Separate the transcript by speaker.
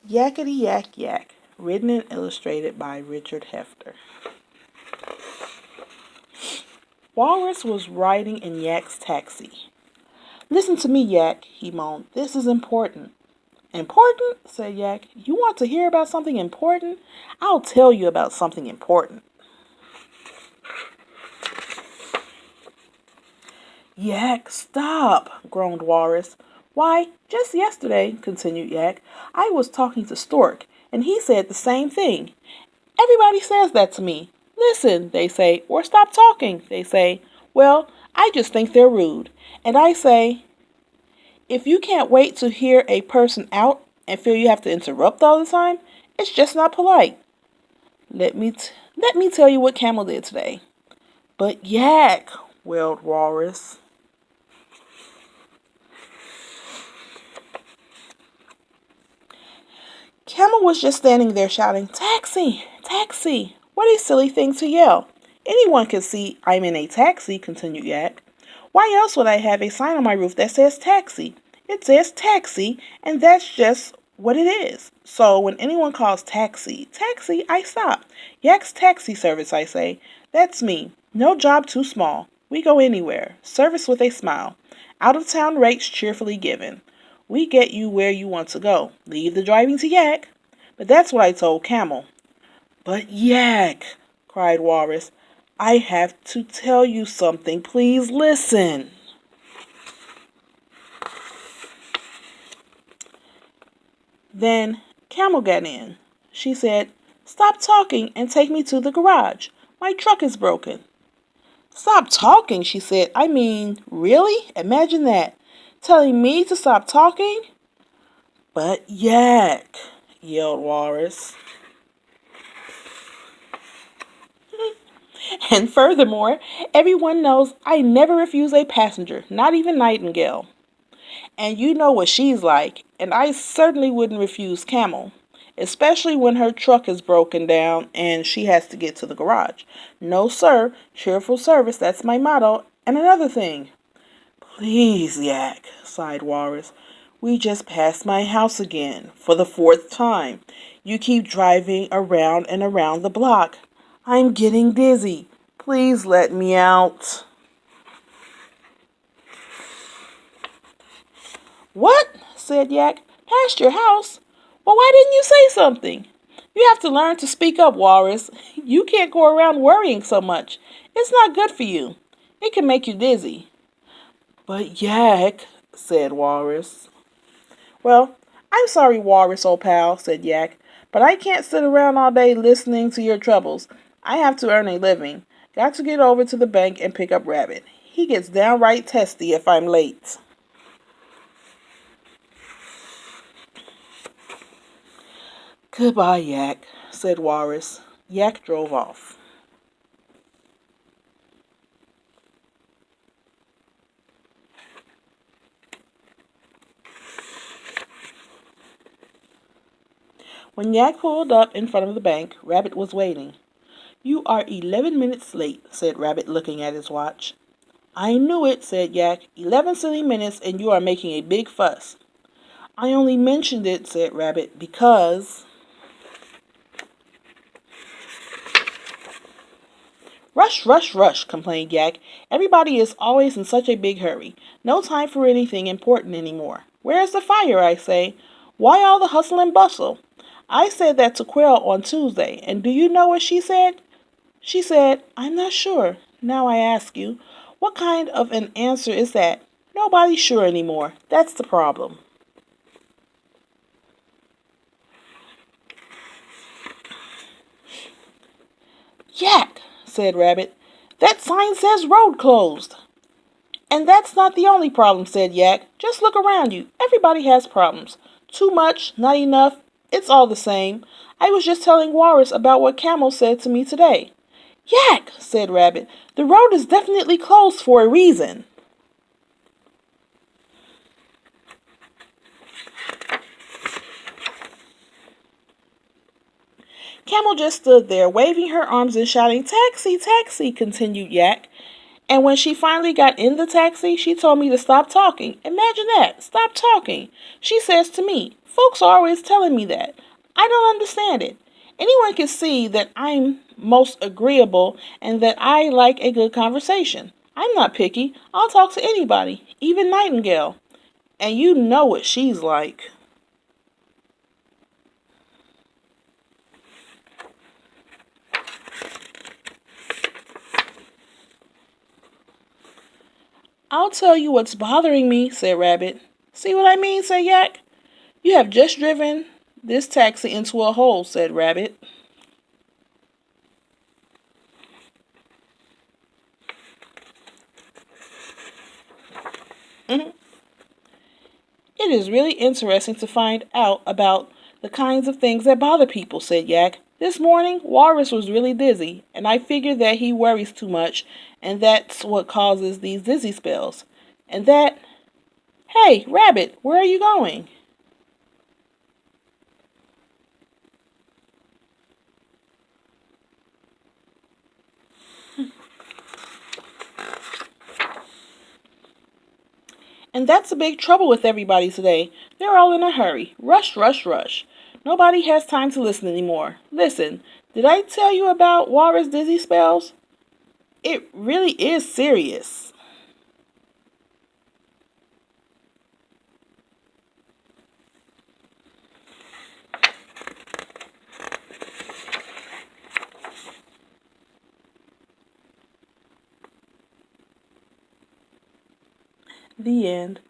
Speaker 1: Yakety Yak Yak, written and illustrated by Richard Hefter. Walrus was riding in Yak's taxi. Listen to me, Yak, he moaned. This is important. Important? Said Yak. You want to hear about something important? I'll tell you about something important. Yak, stop, groaned Walrus. Why, just yesterday, continued Yak, I was talking to Stork, and he said the same thing. Everybody says that to me. Listen, they say, or stop talking, they say. Well, I just think they're rude. And I say, if you can't wait to hear a person out and feel you have to interrupt all the time, it's just not polite. Let me tell you what Camel did today. But Yak, wailed Walrus. Camel was just standing there shouting, Taxi! Taxi! What a silly thing to yell. Anyone can see I'm in a taxi, continued Yak. Why else would I have a sign on my roof that says taxi? It says taxi, and that's just what it is. So when anyone calls taxi, taxi, I stop. Yak's taxi service, I say. That's me. No job too small. We go anywhere. Service with a smile. Out of town rates cheerfully given. We get you where you want to go. Leave the driving to Yak. But that's what I told Camel. But Yak, cried Walrus, I have to tell you something. Please listen. Then Camel got in. She said, Stop talking and take me to the garage. My truck is broken. Stop talking, she said. I mean, really? Imagine that. Telling me to stop talking? But Yak, yelled Walrus. And furthermore, everyone knows I never refuse a passenger, not even Nightingale. And you know what she's like, and I certainly wouldn't refuse Camel, especially when her truck is broken down and she has to get to the garage. No, sir, cheerful service, that's my motto. And another thing. Please, Yak, sighed Walrus. We just passed my house again, for the fourth time. You keep driving around and around the block. I'm getting dizzy. Please let me out. What? Said Yak. Past your house? Well, why didn't you say something? You have to learn to speak up, Walrus. You can't go around worrying so much. It's not good for you. It can make you dizzy. But Yak, said Walrus. Well, I'm sorry, Walrus, old pal, said Yak, but I can't sit around all day listening to your troubles. I have to earn a living. Got to get over to the bank and pick up Rabbit. He gets downright testy if I'm late. Goodbye, Yak, said Walrus. Yak drove off. When Yak pulled up in front of the bank, Rabbit was waiting. You are 11 minutes late, said Rabbit, looking at his watch. I knew it, said Yak. 11 silly minutes, and you are making a big fuss. I only mentioned it, said Rabbit, because... Rush, rush, rush, complained Yak. Everybody is always in such a big hurry. No time for anything important anymore. Where is the fire, I say? Why all the hustle and bustle? I said that to Quail on Tuesday, and do you know what she said? She said, I'm not sure. Now I ask you, what kind of an answer is that? Nobody's sure anymore. That's the problem. Yak, said Rabbit. That sign says road closed. And that's not the only problem, said Yak. Just look around you. Everybody has problems. Too much, not enough, it's all the same. I was just telling Walrus about what Camel said to me today. Yak, said Rabbit, the road is definitely closed for a reason. Camel just stood there, waving her arms and shouting, Taxi, taxi, continued Yak. And when she finally got in the taxi, she told me to stop talking. Imagine that, stop talking. She says to me, folks are always telling me that. I don't understand it. Anyone can see that I'm most agreeable and that I like a good conversation. I'm not picky. I'll talk to anybody, even Nightingale. And you know what she's like. I'll tell you what's bothering me, said Rabbit. See what I mean, said Yak. You have just driven this taxi into a hole, said Rabbit. Mhm. It is really interesting to find out about the kinds of things that bother people, said Yak. This morning, Walrus was really dizzy, and I figured that he worries too much, and that's what causes these dizzy spells. And that... Hey, Rabbit, where are you going? And that's the big trouble with everybody today. They're all in a hurry. Rush, rush, rush. Nobody has time to listen anymore. Listen, did I tell you about Walrus dizzy spells? It really is serious. The end.